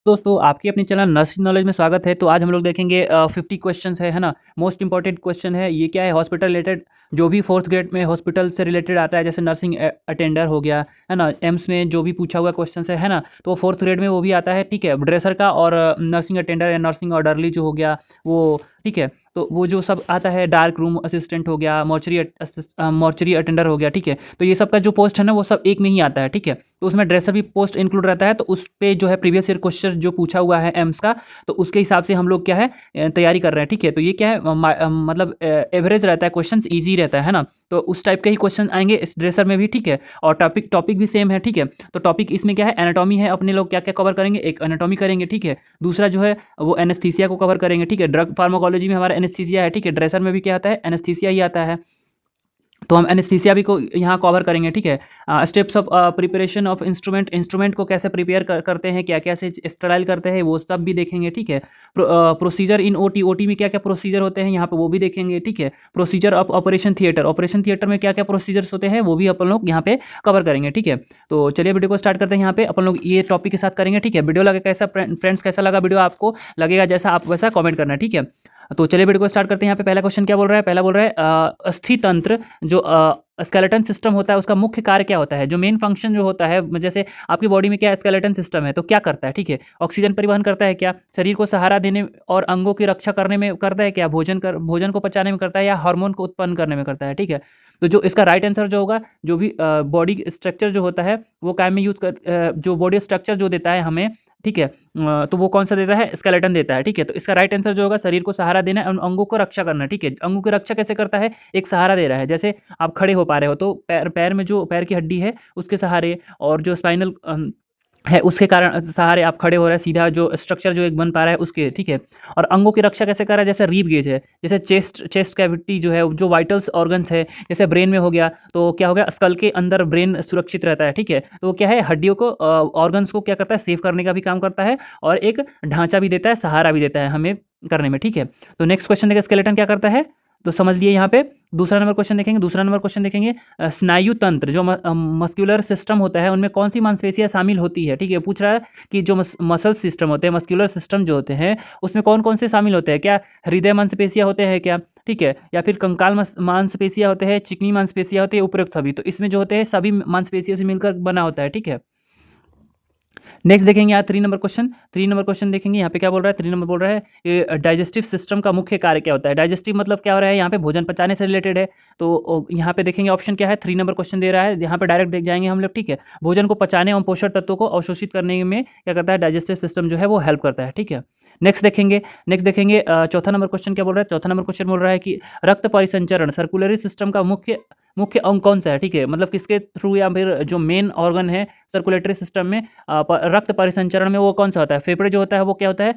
दोस्तों आपकी अपनी चैनल नर्सिंग नॉलेज में स्वागत है। तो आज हम लोग देखेंगे 50 क्वेश्चंस है ना। मोस्ट इंपॉर्टेंट क्वेश्चन है ये। क्या है? हॉस्पिटल रिलेटेड जो भी फोर्थ ग्रेड में हॉस्पिटल से रिलेटेड आता है, जैसे नर्सिंग अटेंडर हो गया है ना। एम्स में जो भी पूछा हुआ क्वेश्चन है ना, तो फोर्थ ग्रेड में वो भी आता है। ठीक है, ड्रेसर का और नर्सिंग अटेंडर या नर्सिंग ऑर्डरली जो हो गया वो। ठीक है, तो वो जो सब आता है, डार्क रूम असिस्टेंट हो गया, मॉर्चरी अटेंडर हो गया। ठीक है, तो ये सब का जो पोस्ट है ना वो सब एक में ही आता है। ठीक है, तो उसमें ड्रेसर भी पोस्ट इंक्लूड रहता है। तो उस पे जो है प्रीवियस ईयर क्वेश्चन जो पूछा हुआ है एम्स का, तो उसके हिसाब से हम लोग क्या है तैयारी कर रहे हैं। ठीक है, तो ये क्या है मतलब एवरेज रहता है, क्वेश्चन ईजी रहता है ना। तो उस टाइप के ही क्वेश्चन आएंगे इस ड्रेसर में भी। ठीक है, और टॉपिक भी सेम है। ठीक है, तो टॉपिक इसमें क्या है, एनाटॉमी है। अपने लोग क्या क्या कवर करेंगे, एक एनाटॉमी करेंगे। ठीक है, दूसरा जो है वो एनेस्थीसिया को कवर करेंगे। ठीक है, ड्रग फार्माकोलॉजी में हमारा एनेस्थीसिया है। ठीक है, ड्रेसर में भी क्या आता है, एनेस्थीसिया ही आता है। तो हम एनेस्थीसिया भी को यहाँ कवर करेंगे। ठीक है, steps of preparation of instrument को कैसे प्रिपेयर करते हैं, क्या क्या से स्टराइल करते हैं, वो सब भी देखेंगे। ठीक है, प्रोसीजर इन ओटी में क्या क्या प्रोसीजर होते हैं यहाँ पे वो भी देखेंगे। ठीक है, प्रोसीजर ऑफ ऑपरेशन थिएटर में क्या क्या प्रोसीजर्स होते हैं वो भी अपन लोग यहाँ पे कवर करेंगे। ठीक है, तो चलिए वीडियो को स्टार्ट करते हैं। यहाँ पे अपन लोग ये टॉपिक के साथ करेंगे। ठीक है, वीडियो लगा कैसा फ्रेंड्स, कैसा लगा वीडियो, आपको लगेगा जैसा आप वैसा कमेंट करना। ठीक है, तो चलिए वीडियो को स्टार्ट करते हैं। यहाँ पे पहला क्वेश्चन क्या बोल रहा है, पहला बोल रहा है अस्थितंत्र जो स्केलेटन सिस्टम होता है उसका मुख्य कार्य क्या होता है, जो मेन फंक्शन जो होता है। जैसे आपकी बॉडी में क्या स्केलेटन सिस्टम है तो क्या करता है। ठीक है, ऑक्सीजन परिवहन करता है क्या, शरीर को सहारा देने और अंगों की रक्षा करने में करता है क्या, भोजन को पचाने में करता है, या हार्मोन को उत्पन्न करने में करता है। ठीक है, तो जो इसका राइट आंसर जो होगा, जो भी बॉडी स्ट्रक्चर जो होता है वो काम में यूज कर, जो बॉडी स्ट्रक्चर जो देता है हमें। ठीक है, तो वो कौन सा देता है, स्केलेटन देता है। ठीक है, तो इसका राइट आंसर जो होगा, शरीर को सहारा देना, उन अंगों को रक्षा करना। ठीक है, अंगों की रक्षा कैसे करता है, एक सहारा दे रहा है। जैसे आप खड़े हो पा रहे हो तो पैर में जो पैर की हड्डी है उसके सहारे, और जो स्पाइनल है उसके कारण सहारे आप खड़े हो रहे हैं, सीधा जो स्ट्रक्चर जो एक बन पा रहा है उसके। ठीक है, और अंगों की रक्षा कैसे कर रहा है, जैसे रीब गेज है, जैसे चेस्ट कैविटी जो है, जो वाइटल्स ऑर्गन्स है, जैसे ब्रेन में हो गया तो क्या हो गया, स्कल के अंदर ब्रेन सुरक्षित रहता है। ठीक है, तो वो क्या है, हड्डियों को ऑर्गन्स को क्या करता है, सेव करने का भी काम करता है, और एक ढांचा भी देता है, सहारा भी देता है हमें करने में। ठीक है, तो नेक्स्ट क्वेश्चन देखिए, स्केलेटन क्या करता है, तो समझ लिए यहाँ पे। दूसरा नंबर क्वेश्चन देखेंगे, दूसरा नंबर क्वेश्चन देखेंगे, स्नायु तंत्र जो मस्कुलर सिस्टम होता है उनमें कौन सी मांसपेशियां शामिल होती है। ठीक है, पूछ रहा है कि जो मसल सिस्टम होते हैं, मस्कुलर सिस्टम जो होते हैं उसमें कौन कौन से शामिल होते हैं, क्या हृदय मांसपेशियां होते हैं क्या। ठीक है, या फिर कंकाल मांसपेशियां होते हैं, चिकनी मांसपेशियां होती है, उपरोक्त सभी। तो इसमें जो होते हैं सभी मांसपेशियों से मिलकर बना होता है। ठीक है, नेक्स्ट देखेंगे यहाँ 3 नंबर क्वेश्चन देखेंगे। यहाँ पे क्या बोल रहा है, 3 नंबर बोल रहा है कि डाइजेस्टिव सिस्टम का मुख्य कार्य क्या होता है। डाइजेस्टिव मतलब क्या हो रहा है, यहाँ पे भोजन पचाने से रिलेटेड है। तो यहाँ पे देखेंगे ऑप्शन क्या है, 3 नंबर क्वेश्चन दे रहा है, यहाँ पे डायरेक्ट देख जाएंगे हम लोग। ठीक है, भोजन को पचाने और पोषक तत्वों को अवशोषित करने में क्या करता है, डाइजेस्टिव सिस्टम जो है वो हेल्प करता है। ठीक है, नेक्स्ट देखेंगे चौथा नंबर क्वेश्चन क्या बोल रहा है। चौथा नंबर क्वेश्चन बोल रहा है कि रक्त परिसंचरण सर्कुलरी सिस्टम का मुख्य मुख्य अंग कौन सा है। ठीक है, मतलब किसके थ्रू, या फिर जो मेन ऑर्गन है सर्कुलेटरी सिस्टम में रक्त परिसंचरण में वो कौन सा होता है। फेफड़े जो होता है वो क्या होता है,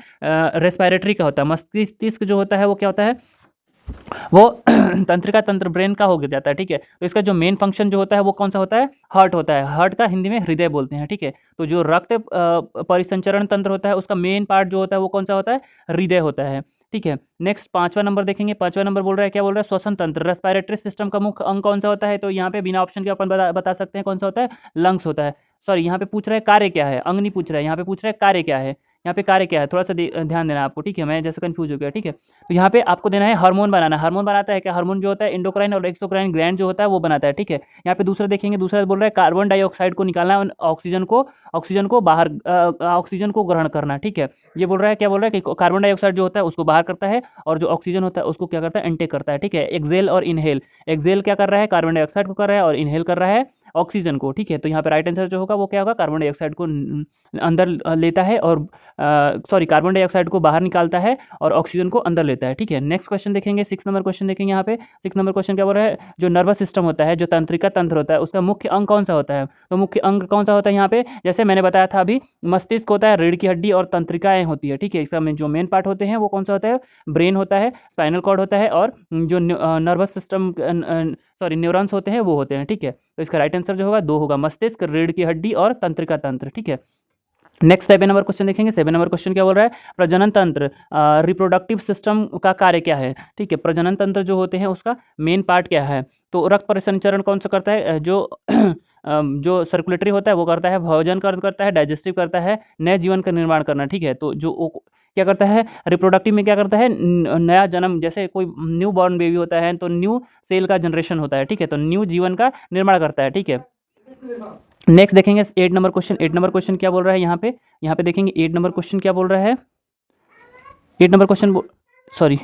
रेस्पिरेटरी का होता है। मस्तिष्क जो होता है वो क्या होता है, वो तंत्रिका तंत्र ब्रेन का हो जाता है। ठीक है, तो इसका जो मेन फंक्शन जो होता है वो कौन सा होता है, हार्ट होता है। हार्ट का हिंदी में हृदय बोलते हैं। ठीक है, तो जो रक्त परिसंचरण तंत्र होता है उसका मेन पार्ट जो होता है वो कौन सा होता है, हृदय होता है। ठीक है, नेक्स्ट 5वां नंबर देखेंगे। 5वां नंबर बोल रहा है, क्या बोल रहा है, श्वसन तंत्र रेस्पिरेटरी सिस्टम का मुख्य अंग कौन सा होता है। तो यहाँ पे बिना ऑप्शन के अपन बता सकते हैं कौन सा होता है, लंग्स होता है। सॉरी, यहाँ पे पूछ रहा है कार्य क्या है, अंग नहीं पूछ रहा है, यहाँ पे पूछ रहा है कार्य क्या है। यहाँ पे कार्य क्या है, थोड़ा सा ध्यान देना आपको। ठीक है, मैं जैसे कंफ्यूज हो गया। ठीक है, तो यहाँ पे आपको देना है हार्मोन बनाना। हार्मोन बनाता है क्या, हार्मोन जो होता है इंडोक्राइन और एक्सोक्राइन ग्लैंड जो होता है वो बनाता है। ठीक है, यहाँ पे दूसरा देखेंगे, दूसरा बोल रहा है कार्बन डाइऑक्साइड को निकालना है, ऑक्सीजन को ग्रहण करना। ठीक है, ये बोल रहा है, क्या बोल रहा है कि कार्बन डाइऑक्साइड जो होता है उसको बाहर करता है, और जो ऑक्सीजन होता है उसको क्या करता है, इनटेक करता है। ठीक है, एक्सेल और इनहेल। एक्सेल क्या कर रहा है, कार्बन डाइऑक्साइड को कर रहा है, और इनहेल कर रहा है ऑक्सीजन को। ठीक है, तो यहाँ पे राइट आंसर जो होगा वो क्या होगा, कार्बन डाइऑक्साइड को अंदर लेता है, और सॉरी कार्बन डाइऑक्साइड को बाहर निकालता है और ऑक्सीजन को अंदर लेता है। ठीक है, नेक्स्ट क्वेश्चन देखेंगे, 6 नंबर क्वेश्चन देखेंगे। यहाँ पे 6 नंबर क्वेश्चन क्या बोल रहा है, जो नर्वस सिस्टम होता है, जो तंत्रिका तंत्र होता है उसका मुख्य अंग कौन सा होता है। तो मुख्य अंग कौन सा होता है, यहाँ पे जैसे मैंने बताया था अभी, मस्तिष्क होता है, रीढ़ की हड्डी और तंत्रिकाएं होती है। ठीक है, इसका जो मेन पार्ट होते हैं वो कौन सा होता है, ब्रेन होता है, स्पाइनल कॉर्ड होता है, और जो नर्वस सिस्टम सॉरी न्यूरॉन्स होते हैं वो होते हैं। ठीक है, तो इसका राइट आंसर जो होगा 2 होगा, मस्तिष्क, रीढ़ की हड्डी और तंत्रिका तंत्र। ठीक है, नेक्स्ट 7 नंबर क्वेश्चन देखेंगे। 7 नंबर क्वेश्चन क्या बोल रहा है, प्रजनन तंत्र रिप्रोडक्टिव सिस्टम का कार्य क्या है। ठीक है, प्रजनन तंत्र जो होते हैं उसका मेन पार्ट क्या है। तो रक्त परिसंचरण कौन सा करता है, जो जो सर्कुलेटरी होता है वो करता है, भोजन करता है, डाइजेस्टिव करता है, नए जीवन का निर्माण करना। ठीक है, तो जो क्या करता है, रिप्रोडक्टिव में क्या करता है, नया जन्म, जैसे कोई न्यू बॉर्न बेबी होता है तो न्यू सेल का जनरेशन होता है। ठीक है, तो न्यू जीवन का निर्माण करता है। ठीक है, नेक्स्ट देखेंगे 8 नंबर क्वेश्चन। 8 नंबर क्वेश्चन क्या बोल रहा है यहाँ पे देखेंगे 8 नंबर क्वेश्चन क्या बोल रहा है। 8 नंबर क्वेश्चन सॉरी,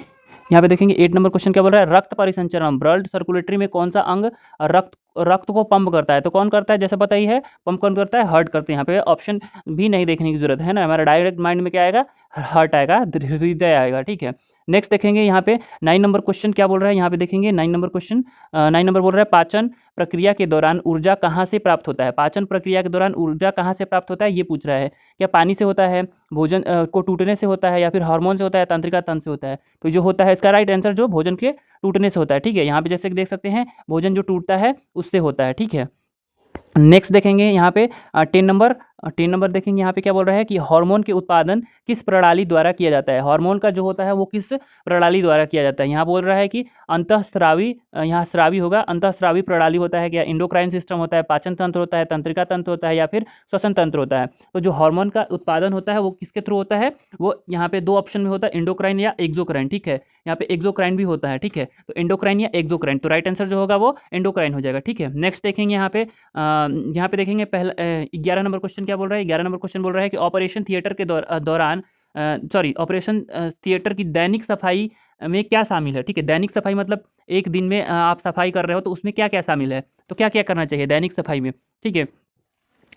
यहाँ पे देखेंगे 8 नंबर क्वेश्चन क्या बोल रहा है, रक्त परिसंचरण ब्लड सर्कुलेटरी में कौन सा अंग रक्त को पंप करता है। तो कौन करता है, जैसे पता ही है, पंप कौन करता है, हार्ट करते हैं। यहाँ पे ऑप्शन भी नहीं देखने की जरूरत है ना, हमारा डायरेक्ट माइंड में क्या आएगा, हार्ट आएगा, हृदय आएगा। ठीक है, नेक्स्ट देखेंगे यहाँ पे 9 नंबर क्वेश्चन क्या बोल रहा है। यहाँ पे देखेंगे 9 नंबर क्वेश्चन, 9 नंबर बोल रहा है, पाचन प्रक्रिया के दौरान ऊर्जा कहाँ से प्राप्त होता है। पाचन प्रक्रिया के दौरान ऊर्जा कहाँ से प्राप्त होता है, ये पूछ रहा है। क्या पानी से होता है, भोजन को टूटने से होता है, या फिर हार्मोन से होता है, तंत्रिका तंत्र से होता है। तो जो होता है इसका राइट आंसर जो भोजन के टूटने से होता है। ठीक है, यहाँ पे जैसे कि देख सकते हैं भोजन जो टूटता है उससे होता है। ठीक है, नेक्स्ट देखेंगे यहाँ पे 10 नंबर देखेंगे। यहाँ पे क्या बोल रहा है कि हार्मोन के उत्पादन किस प्रणाली द्वारा किया जाता है। हार्मोन का जो होता है वो किस प्रणाली द्वारा किया जाता है। यहाँ बोल रहा है कि अंतःस्रावी, यहाँ स्रावी होगा, अंतःस्रावी प्रणाली होता है क्या, इंडोक्राइन सिस्टम होता है, पाचन तंत्र होता है, तंत्रिका तंत्र होता है, या फिर श्वसन तंत्र होता है। तो जो हार्मोन का उत्पादन होता है वो किसके थ्रू होता है, वो यहाँ पे 2 ऑप्शन में होता है, इंडोक्राइन या एक्सोक्राइन। ठीक है, यहाँ पे एक्सोक्राइन भी होता है। ठीक है, तो इंडोक्राइन या एक्सोक्राइन, तो राइट आंसर जो होगा वो इंडोक्राइन हो जाएगा। ठीक है, नेक्स्ट देखेंगे यहाँ पे देखेंगे पहला 11 नंबर क्वेश्चन क्या बोल रहा है। 11 नंबर क्वेश्चन बोल रहा है कि ऑपरेशन थिएटर के दौरान ऑपरेशन थिएटर की दैनिक सफाई में क्या शामिल है। ठीक है, दैनिक सफाई मतलब एक दिन में आप सफाई कर रहे हो तो उसमें क्या क्या शामिल है, तो क्या क्या करना चाहिए दैनिक सफाई में। ठीक है,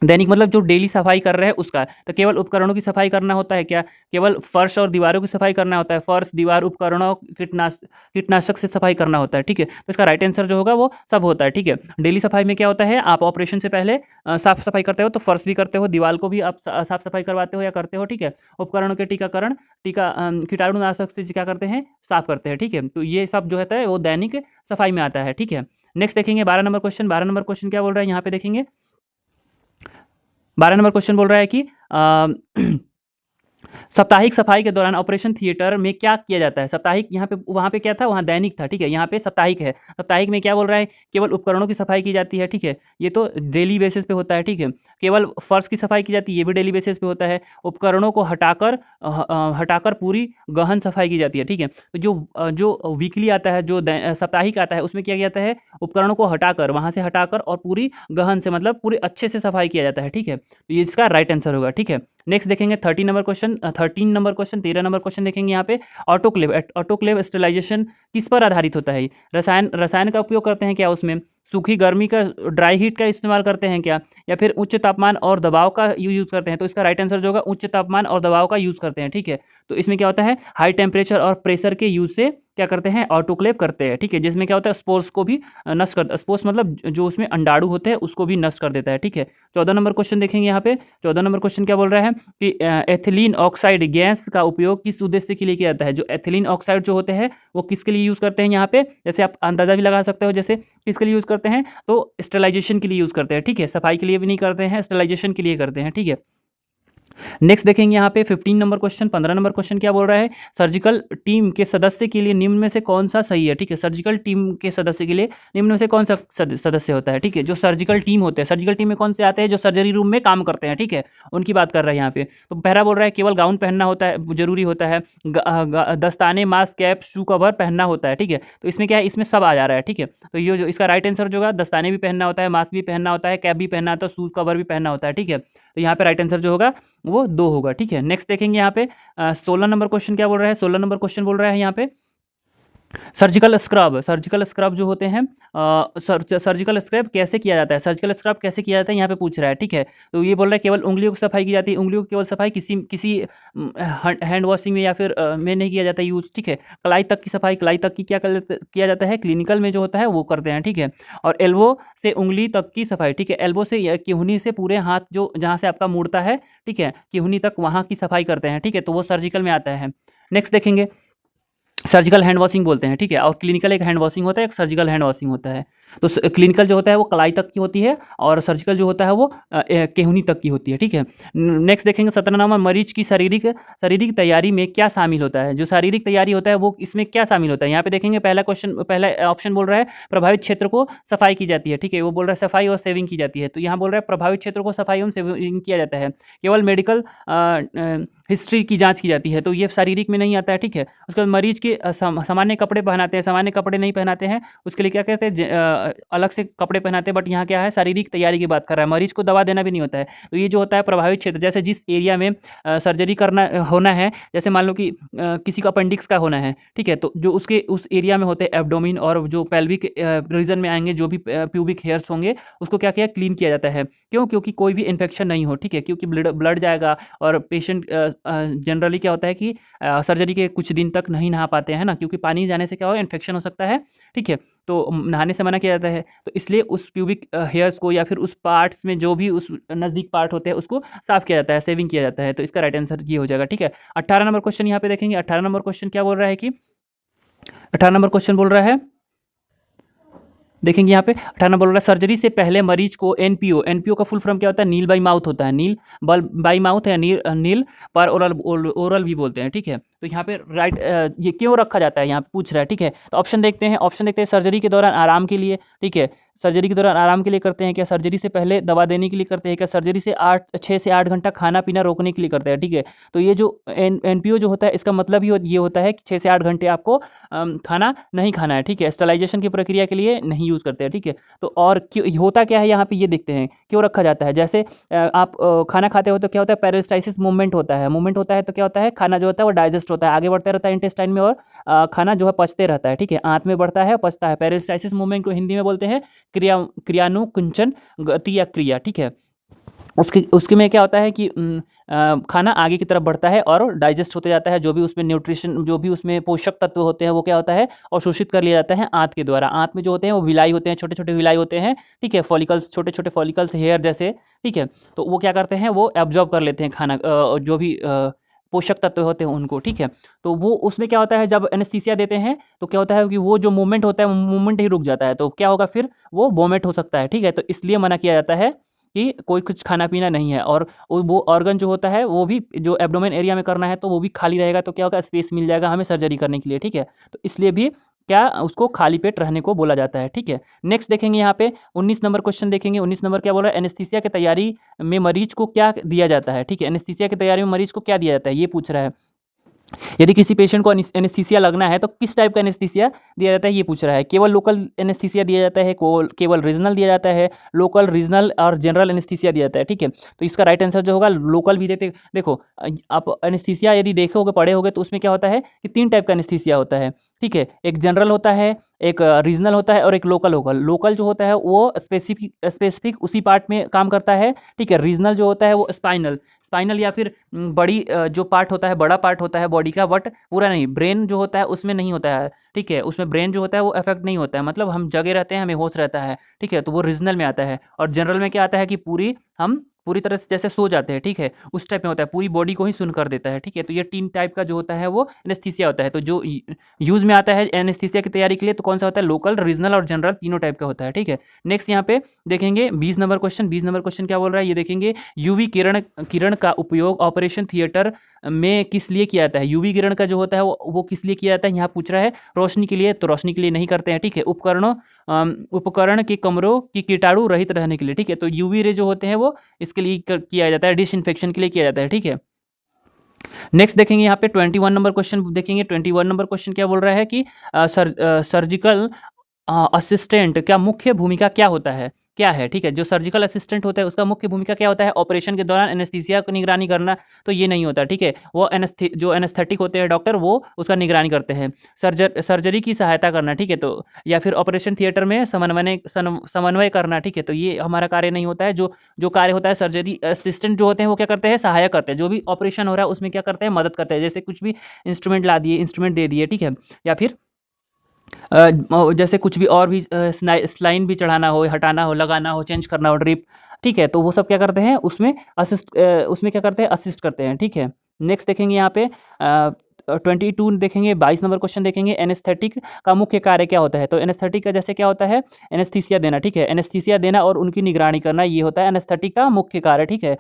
दैनिक मतलब जो डेली सफाई कर रहे हैं उसका। तो केवल उपकरणों की सफाई करना होता है क्या, केवल फर्श और दीवारों की सफाई करना होता है, फर्श दीवार उपकरणों कीटनाशक से सफाई करना होता है। ठीक है, तो इसका राइट आंसर जो होगा वो सब होता है। ठीक है, डेली सफाई में क्या होता है, आप ऑपरेशन से पहले साफ सफाई करते हो, तो फर्श भी करते हो, दीवार को भी आप साफ सफाई करवाते हो या करते हो। ठीक है, उपकरणों के कीटाणुनाशक से क्या करते हैं, साफ करते हैं। ठीक है, तो ये सब जो होता है वो दैनिक सफाई में आता है। ठीक है, नेक्स्ट देखेंगे 12 नंबर क्वेश्चन। 12 नंबर क्वेश्चन क्या बोल रहा है, यहाँ पे देखेंगे 12 नंबर क्वेश्चन बोल रहा है कि साप्ताहिक सफाई के दौरान ऑपरेशन थिएटर में क्या किया जाता है। साप्ताहिक यहाँ पे, वहाँ पे क्या था, वहाँ दैनिक था। ठीक है, यहाँ पे साप्ताहिक है। साप्ताहिक में क्या बोल रहा है, केवल उपकरणों की सफाई की जाती है। ठीक है, ये तो डेली बेसिस पे होता है। ठीक है, केवल फर्श की सफाई की जाती है, ये भी डेली बेसिस पे होता है। उपकरणों को हटाकर पूरी गहन सफाई की जाती है। ठीक है, तो जो वीकली आता है, जो साप्ताहिक आता है, उसमें क्या किया जाता है, उपकरणों को हटाकर, वहाँ से हटाकर और पूरी गहन से मतलब पूरे अच्छे से सफाई किया जाता है। ठीक है, तो ये इसका राइट आंसर होगा। ठीक है, नेक्स्ट देखेंगे 13 नंबर क्वेश्चन। 13 नंबर क्वेश्चन देखेंगे यहाँ पे, ऑटोक्लेव स्टेरिलाइजेशन किस पर आधारित होता है। रसायन का उपयोग करते हैं क्या उसमें, सूखी गर्मी का, ड्राई हीट का इस्तेमाल करते हैं क्या, या फिर उच्च तापमान और दबाव का यूज़ करते हैं। तो इसका राइट आंसर जो होगा उच्च तापमान और दबाव का यूज़ करते हैं। ठीक है, तो इसमें क्या होता है, हाई टेम्परेचर और प्रेशर के यूज से क्या करते हैं, ऑटोक्लेव करते हैं। ठीक है, जिसमें क्या होता है, स्पोर्स को भी नष्ट कर, स्पोर्स मतलब जो उसमें अंडाणु होते हैं उसको भी नष्ट कर देता है। ठीक है, 14 नंबर क्वेश्चन देखेंगे यहाँ पे। 14 नंबर क्वेश्चन क्या बोल रहा है कि एथिलीन ऑक्साइड गैस का उपयोग किस उद्देश्य के लिए किया जाता है। जो एथिलीन ऑक्साइड जो होते हैं वो किसके लिए यूज़ करते हैं, यहाँ पे जैसे आप अंदाजा भी लगा सकते हो, जैसे किसके लिए यूज़ करते हैं, तो स्टेरिलाइजेशन के लिए यूज़ करते हैं। ठीक है, सफाई के लिए भी नहीं करते हैं, स्टेरिलाइजेशन के लिए करते हैं। ठीक है, नेक्स्ट देखेंगे यहाँ पे 15 नंबर क्वेश्चन। 15 नंबर क्वेश्चन क्या बोल रहा है, सर्जिकल टीम के सदस्य के लिए निम्न में से कौन सा सही है। ठीक है, सर्जिकल टीम के सदस्य के लिए निम्न में से कौन सा सदस्य होता है। ठीक है, जो सर्जिकल टीम होते हैं, सर्जिकल टीम में कौन से आते हैं, जो सर्जरी रूम में काम करते हैं। ठीक है, उनकी बात कर रहा है यहाँ पे। तो पहला बोल रहा है केवल गाउन पहनना होता है, जरूरी होता है, दस्ताने, मास्क, कैप, शू कवर पहनना होता है। ठीक है, तो इसमें क्या है, इसमें सब आ जा रहा है। ठीक है, तो ये जो इसका राइट आंसर जो होगा, दस्ताने भी पहनना होता है, मास्क भी पहनना होता है, कैप भी पहनना होता है, शूज कवर भी पहनना होता है। ठीक है, तो यहाँ पे राइट आंसर जो होगा वो 2 होगा। ठीक है, नेक्स्ट देखेंगे यहाँ पे 16 नंबर क्वेश्चन क्या बोल रहा है। 16 नंबर क्वेश्चन बोल रहा है यहाँ पे सर्जिकल स्क्रब जो होते हैं, सर्जिकल स्क्रब कैसे किया जाता है, सर्जिकल स्क्रब कैसे किया जाता है यहाँ पे पूछ रहा है। ठीक है, तो ये बोल रहा है केवल उंगलियों की सफाई की जाती है, उंगलियों की केवल सफाई किसी हैंड वॉशिंग में या फिर में नहीं किया जाता यूज़। ठीक है, कलाई तक की सफाई, कलाई तक की क्या किया जाता है, क्लिनिकल में जो होता है वो करते हैं। ठीक है, और एल्बो से उंगली तक की सफाई, ठीक है, एल्बो से या किहुनी से पूरे हाथ जो जहाँ से आपका मुड़ता है, ठीक है, किहुनी तक वहाँ की सफाई करते हैं। ठीक है, तो वो सर्जिकल में आता है। नेक्स्ट देखेंगे सर्जिकल हैंड वॉशिंग बोलते हैं। ठीक है, और क्लिनिकल एक हैंड वॉशिंग होता है, एक सर्जिकल हैंड वॉशिंग होता है। तो क्लिनिकल जो होता है वो कलाई तक की होती है और सर्जिकल जो होता है वो केहूनी तक की होती है। ठीक है, नेक्स्ट देखेंगे 17 नंबर, मरीज की शारीरिक शारीरिक तैयारी में क्या शामिल होता है। जो शारीरिक तैयारी होता है वो इसमें क्या शामिल होता है। यहाँ पे देखेंगे पहला क्वेश्चन, पहला ऑप्शन बोल रहा है प्रभावित क्षेत्र को सफाई की जाती है। ठीक है, वो बोल रहा है सफाई और सेविंग की जाती है, तो यहाँ बोल रहा है प्रभावित क्षेत्र को सफाई एवं सेविंग किया जाता है। केवल मेडिकल हिस्ट्री की जांच की जाती है, तो ये शारीरिक में नहीं आता है। ठीक है, उसके बाद मरीज के सामान्य कपड़े पहनाते हैं, सामान्य कपड़े नहीं पहनाते हैं, उसके लिए क्या कहते हैं अलग से कपड़े पहनाते हैं। बट यहाँ क्या है, शारीरिक तैयारी की बात कर रहा है, मरीज को दवा देना भी नहीं होता है। तो ये जो होता है प्रभावित क्षेत्र, जैसे जिस एरिया में सर्जरी करना होना है, जैसे मान लो कि किसी का अपेंडिक्स का होना है, ठीक है, तो जो उसके उस एरिया में होते हैं एब्डोमिन और जो पेल्विक रीजन में आएंगे जो भी प्यूबिक हेयर्स होंगे, उसको क्या किया क्लीन किया जाता है। क्यों? क्योंकि कोई भी इन्फेक्शन नहीं हो। ठीक है, क्योंकि ब्लड जाएगा और पेशेंट जनरली क्या होता है कि सर्जरी के कुछ दिन तक नहीं नहा पाते हैं ना, क्योंकि पानी जाने से क्या होगा, इन्फेक्शन हो सकता है। ठीक है, तो नहाने से मना किया जाता है, तो इसलिए उस प्यूबिक हेयर्स को या फिर उस पार्ट्स में जो भी उस नज़दीक पार्ट होते हैं उसको साफ किया जाता है, सेविंग किया जाता है। तो इसका राइट आंसर ये हो जाएगा। ठीक है, 18 नंबर क्वेश्चन यहाँ पे देखेंगे। 18 नंबर क्वेश्चन क्या बोल रहा है कि 18 नंबर क्वेश्चन बोल रहा है, देखेंगे यहाँ पे 18 बोल रहा है सर्जरी से पहले मरीज को एनपीओ, एनपीओ का फुल फॉर्म क्या होता है, नील बाई माउथ होता है, नील बाई माउथ है, नील पर ओरल, ओरल भी बोलते हैं। ठीक है, तो यहाँ पे राइट ये क्यों रखा जाता है यहाँ पे पूछ रहा है। ठीक है, तो ऑप्शन देखते हैं, ऑप्शन देखते हैं सर्जरी के दौरान आराम के लिए। ठीक है, सर्जरी के दौरान आराम के लिए करते हैं क्या, सर्जरी से पहले दवा देने के लिए करते हैं क्या, सर्जरी से 6 से 8 घंटा खाना पीना रोकने के लिए करते हैं। ठीक है, तो ये जो एनपीओ जो होता है इसका मतलब ये होता है कि 6 से 8 घंटे आपको खाना नहीं खाना है। ठीक है, स्टरलाइजेशन की प्रक्रिया के लिए नहीं यूज़ करते हैं। ठीक है, तो और क्यों होता क्या है यहाँ पे ये देखते हैं क्यों रखा जाता है। जैसे आप खाना खाते हो तो क्या होता है, पेरिस्टाइसिस मूवमेंट होता है, मूवमेंट होता है तो क्या होता है, खाना जो होता है वो डाइजेस्ट होता है, आगे बढ़ता रहता है इंटेस्टाइन में और खाना जो है पचते रहता है। ठीक है, आंत में बढ़ता है पचता है। पेरिस्टाइसिस मूवमेंट को हिंदी में बोलते हैं क्रियानुकुंचन गति या क्रिया। ठीक है, उसके में क्या होता है कि खाना आगे की तरफ बढ़ता है और डाइजेस्ट होते जाता है, जो भी उसमें न्यूट्रिशन, जो भी उसमें पोषक तत्व होते हैं वो क्या होता है, अवशोषित कर लिया जाता है आंत के द्वारा। आंत में जो होते हैं वो विलाई होते हैं, छोटे छोटे विलाई होते हैं। ठीक है, फॉलिकल्स, छोटे छोटे फॉलिकल्स, हेयर जैसे। ठीक है, तो वो क्या करते हैं, वो एब्जॉर्ब कर लेते हैं खाना, जो भी पोषक तत्व होते हैं उनको। ठीक है, तो वो उसमें क्या होता है, जब एनेस्थीसिया देते हैं तो क्या होता है कि वो जो मूवमेंट होता है वो मूवमेंट ही रुक जाता है, तो क्या होगा फिर वो वोमिट हो सकता है। ठीक है, तो इसलिए मना किया जाता है कि कोई कुछ खाना पीना नहीं है। और वो ऑर्गन जो होता है वो भी जो एब्डोमेन एरिया में करना है तो वो भी खाली रहेगा, तो क्या होगा, स्पेस मिल जाएगा हमें सर्जरी करने के लिए। ठीक है, तो इसलिए भी क्या उसको खाली पेट रहने को बोला जाता है। ठीक है, नेक्स्ट देखेंगे यहाँ पे 19 नंबर क्वेश्चन देखेंगे। 19 नंबर क्या बोल रहा है, एनेस्थीसिया की तैयारी में मरीज को क्या दिया जाता है। ठीक है, एनेस्थीसिया की तैयारी में मरीज को क्या दिया जाता है ये पूछ रहा है। यदि किसी पेशेंट को एनेस्थीसिया लगना है तो किस टाइप का एनेस्थीसिया दिया जाता है ये पूछ रहा है। केवल लोकल एनेस्थीसिया दिया जाता है, केवल रीजनल दिया जाता है, लोकल, रीजनल और जनरल एनेस्थीसिया दिया जाता है। ठीक है, तो इसका राइट आंसर जो होगा लोकल भी देते। देखो आप एनेस्थीसिया यदि देखे होगे, पढ़े होगे, तो उसमें क्या होता है कि 3 टाइप का एनेस्थीसिया होता है। ठीक है, एक जनरल होता है, एक रीजनल होता है और एक लोकल होगा। लोकल जो होता है वो स्पेसिफिक उसी पार्ट में काम करता है। ठीक है, रीजनल जो होता है वो स्पाइनल या फिर बड़ी जो पार्ट होता है, बड़ा पार्ट होता है बॉडी का, बट पूरा नहीं। ब्रेन जो होता है उसमें नहीं होता है। ठीक है, उसमें ब्रेन जो होता है वो अफेक्ट नहीं होता है, मतलब हम जगे रहते हैं, हमें होश रहता है। ठीक है, तो वो रीजनल में आता है। और जनरल में क्या आता है कि हम पूरी तरह से जैसे सो जाते हैं। ठीक है, उस टाइप में होता है, पूरी बॉडी को ही सुन कर देता है। ठीक है, तो ये 3 टाइप का जो होता है वो एनेस्थीसिया होता है। तो जो यूज में आता है एनेस्थीसिया की तैयारी के लिए तो कौन सा होता है, लोकल, रीजनल और जनरल, तीनों टाइप का होता है। ठीक है, नेक्स्ट यहाँ पे देखेंगे 20 नंबर क्वेश्चन। 20 नंबर क्वेश्चन क्या बोल रहा है ये देखेंगे, यूवी किरण का उपयोग ऑपरेशन थिएटर में किस लिए किया जाता है। यूवी किरण का जो होता है वो किस लिए किया जाता है, यहाँ पूछ रहा है। रोशनी के लिए, तो रोशनी के लिए नहीं करते हैं। ठीक है, उपकरण के कमरों की कीटाणु रहित रहने के लिए। ठीक है, तो यूवी रे जो होते हैं वो इसके लिए किया जाता है, डिसइंफेक्शन के लिए किया जाता है। ठीक है, नेक्स्ट देखेंगे यहाँ पे 21 नंबर क्वेश्चन देखेंगे। 21 नंबर क्वेश्चन क्या बोल रहा है कि सर्जिकल असिस्टेंट का मुख्य भूमिका क्या होता है, क्या है। ठीक है, जो सर्जिकल असिस्टेंट होता है उसका मुख्य भूमिका क्या होता है, ऑपरेशन के दौरान एनेस्थीसिया की निगरानी करना, तो ये नहीं होता। ठीक है, वो जो एनेस्थेटिक होते हैं डॉक्टर वो उसका निगरानी करते हैं, सर्जरी की सहायता करना। ठीक है, तो या फिर ऑपरेशन थिएटर में समन्वय करना। ठीक है, तो ये हमारा कार्य नहीं होता है। जो कार्य होता है, सर्जरी असिस्टेंट जो होते हैं वो क्या करते हैं, सहायक करते हैं, जो भी ऑपरेशन हो रहा है उसमें क्या करते हैं, मदद करते हैं। जैसे कुछ भी इंस्ट्रूमेंट ला दिए, इंस्ट्रूमेंट दे दिए। ठीक है, या फिर जैसे कुछ भी और भी स्लाइन भी चढ़ाना हो, हटाना हो, लगाना हो, चेंज करना हो, ड्रिप। ठीक है, तो वो सब क्या करते हैं उसमें क्या करते हैं, असिस्ट करते हैं। ठीक है, नेक्स्ट देखेंगे यहाँ पे 22 देखेंगे, 22 नंबर क्वेश्चन देखेंगे, एनेस्थेटिक का मुख्य कार्य क्या होता है। तो एनेस्थेटिक का जैसे क्या होता है, एनेस्थीसिया देना, ठीक है, एनेस्थीसिया देना और उनकी निगरानी करना, ये होता है एनेस्थेटिक का मुख्य कार्य, ठीक है।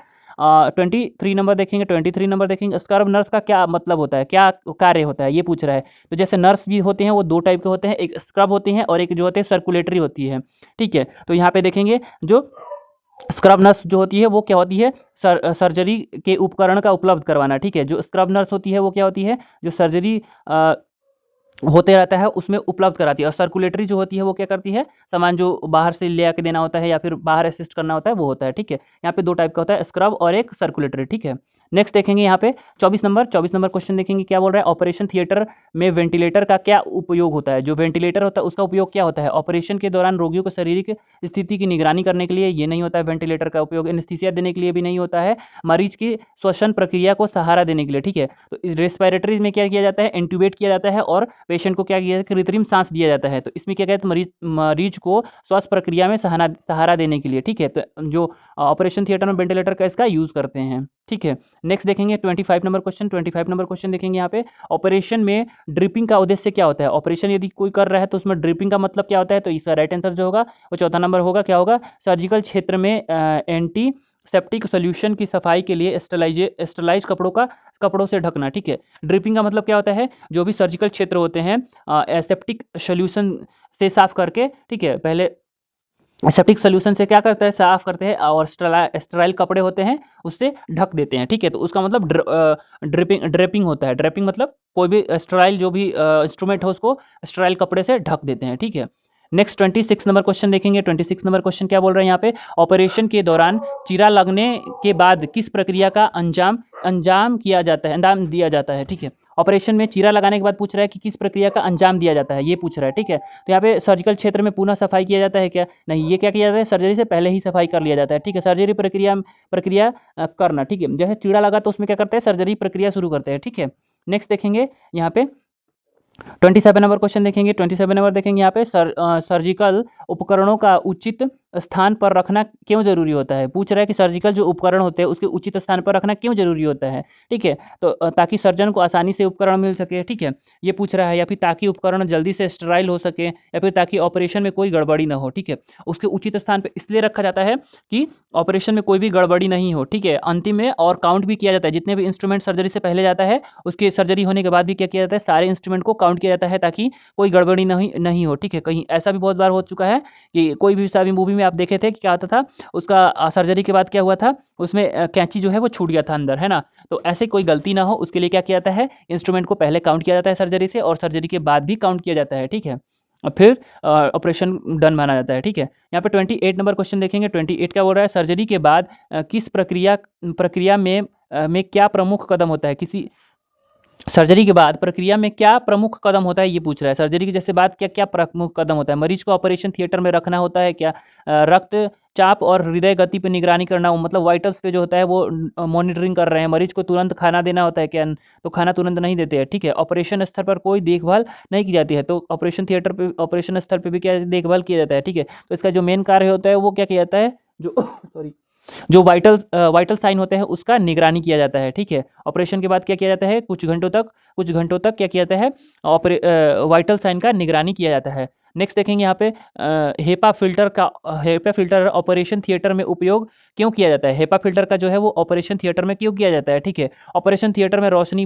23 नंबर देखेंगे, 23 नंबर देखेंगे, स्क्रब नर्स का क्या मतलब होता है, क्या कार्य होता है, ये पूछ रहा है। तो जैसे नर्स भी होते हैं वो दो टाइप के होते हैं, एक स्क्रब होती हैं और एक जो होते हैं सर्कुलेटरी होती है, ठीक है। तो यहाँ पे देखेंगे जो स्क्रब नर्स जो होती है वो क्या होती है, सर्जरी के उपकरण का उपलब्ध करवाना, ठीक है। जो स्क्रब नर्स होती है वो क्या होती है, जो सर्जरी होते रहता है उसमें उपलब्ध कराती है। और सर्कुलेटरी जो होती है वो क्या करती है, सामान जो बाहर से ले आके देना होता है या फिर बाहर असिस्ट करना होता है वो होता है, ठीक है। यहाँ पे दो टाइप का होता है, स्क्रब और एक सर्कुलेटरी, ठीक है। नेक्स्ट देखेंगे यहाँ पे 24 नंबर क्वेश्चन देखेंगे, क्या बोल रहा है, ऑपरेशन थिएटर में वेंटिलेटर का क्या उपयोग होता है। जो वेंटिलेटर होता है उसका उपयोग क्या होता है, ऑपरेशन के दौरान रोगियों को शारीरिक स्थिति की निगरानी करने के लिए ये नहीं होता है वेंटिलेटर का उपयोग, एनेस्थीसिया देने के लिए भी नहीं होता है, मरीज की श्वसन प्रक्रिया को सहारा देने के लिए, ठीक है। तो इस रेस्पिरेटरी में क्या किया जाता है, इंट्यूबेट किया जाता है और पेशेंट को क्या किया जाता है, कृत्रिम सांस दिया जाता है। तो इसमें क्या कहते हैं, मरीज को श्वास प्रक्रिया में सहारा देने के लिए, ठीक है। तो जो ऑपरेशन थिएटर में वेंटिलेटर का इसका यूज करते हैं, ठीक है। नेक्स्ट देखेंगे 25 नंबर क्वेश्चन देखेंगे यहाँ पे, ऑपरेशन में ड्रिपिंग का उद्देश्य क्या होता है। ऑपरेशन यदि कोई कर रहा है तो उसमें ड्रिपिंग का मतलब क्या होता है, तो इसका राइट आंसर जो होगा वो चौथा नंबर होगा, क्या होगा, सर्जिकल क्षेत्र में एंटी सेप्टिक सोल्यूशन की सफाई के लिए स्टरलाइज कपड़ों से ढकना, ठीक है। ड्रिपिंग का मतलब क्या होता है, जो भी सर्जिकल क्षेत्र होते हैं एसेप्टिक सोल्यूशन से साफ करके, ठीक है, पहले एसेप्टिक सोल्यूशन से क्या करते हैं, साफ करते हैं और स्टराइल कपड़े होते हैं उससे ढक देते हैं, ठीक है। तो उसका मतलब ड्रेपिंग होता है। ड्रेपिंग मतलब कोई भी स्टराइल जो भी इंस्ट्रूमेंट हो उसको स्टराइल कपड़े से ढक देते हैं, ठीक है। नेक्स्ट 26 नंबर क्वेश्चन देखेंगे। 26 नंबर क्वेश्चन क्या बोल रहे हैं यहाँ पे, ऑपरेशन के दौरान चीरा लगने के बाद किस प्रक्रिया का अंजाम दिया जाता है, ठीक है। ऑपरेशन में चीरा लगाने के बाद पूछ रहा है कि किस प्रक्रिया का अंजाम दिया जाता है, ये पूछ रहा है, ठीक है। तो यहाँ पे सर्जिकल क्षेत्र में पुनः सफाई किया जाता है क्या, नहीं, ये क्या किया जाता है, सर्जरी से पहले ही सफाई कर लिया जाता है, ठीक है। सर्जरी प्रक्रिया करना, ठीक है। जैसे चीरा लगा तो उसमें क्या करते हैं, सर्जरी प्रक्रिया शुरू करते हैं, ठीक है। नेक्स्ट देखेंगे यहाँ पे 27 नंबर क्वेश्चन देखेंगे। 27 नंबर देखेंगे यहाँ पे, सर्जिकल उपकरणों का उचित स्थान पर रखना क्यों जरूरी होता है। पूछ रहा है कि सर्जिकल जो उपकरण होते हैं उसके उचित स्थान पर रखना क्यों जरूरी होता है, ठीक है। तो ताकि सर्जन को आसानी से उपकरण मिल सके, ठीक है, ये पूछ रहा है, या फिर ताकि उपकरण जल्दी से स्टराइल हो सके, या फिर ताकि ऑपरेशन में कोई गड़बड़ी ना हो, ठीक है। उसके उचित स्थान पर इसलिए रखा जाता है कि ऑपरेशन में कोई भी गड़बड़ी नहीं हो, ठीक है। अंतिम में और काउंट भी किया जाता है, जितने भी इंस्ट्रूमेंट सर्जरी से पहले जाता है उसके सर्जरी होने के बाद भी क्या किया जाता है, सारे इंस्ट्रूमेंट को काउंट किया जाता है ताकि कोई गड़बड़ी नहीं हो, ठीक है। कहीं ऐसा भी बहुत बार हो चुका है कि कोई भी सा भी मूवी में आप देखे थे कि क्या होता था, उसका सर्जरी के बाद क्या हुआ था, उसमें कैंची जो है वो छूट गया था अंदर, है ना। तो ऐसे कोई गलती ना हो उसके लिए क्या किया जाता है, इंस्ट्रूमेंट को पहले काउंट किया जाता है सर्जरी से, और सर्जरी के बाद भी काउंट किया जाता है, ठीक है। और फिर ऑपरेशन डन माना जाता है, ठीक है। यहाँ पे 28 नंबर क्वेश्चन देखेंगे। 28 क्या बोल रहा है, सर्जरी के बाद किस प्रक्रिया में क्या प्रमुख कदम होता है, किसी सर्जरी के बाद प्रक्रिया में क्या प्रमुख कदम होता है, ये पूछ रहा है। सर्जरी के जैसे बाद क्या क्या प्रमुख कदम होता है, मरीज को ऑपरेशन थिएटर में रखना होता है क्या, रक्तचाप और हृदय गति पे निगरानी करना, मतलब वाइटल्स पे जो होता है वो मॉनिटरिंग कर रहे हैं, मरीज को तुरंत खाना देना होता है क्या, तो खाना तुरंत नहीं देते हैं, ठीक है। ऑपरेशन स्थल पर कोई देखभाल नहीं की जाती है, तो ऑपरेशन थिएटर पे, ऑपरेशन स्थल पर भी क्या देखभाल किया जाता है, ठीक है। तो इसका जो मेन कार्य होता है वो क्या किया जाता है, जो सॉरी जो वाइटल साइन होते हैं उसका निगरानी किया जाता है, ठीक है। ऑपरेशन के बाद क्या किया जाता है, कुछ घंटों तक क्या किया जाता है, वाइटल साइन का निगरानी किया जाता है। नेक्स्ट देखेंगे यहाँ पे, हेपा फिल्टर ऑपरेशन थिएटर में उपयोग क्यों किया जाता है। हेपा फिल्टर का जो है वो ऑपरेशन थिएटर में क्यों किया जाता है, ठीक है। ऑपरेशन थिएटर में रोशनी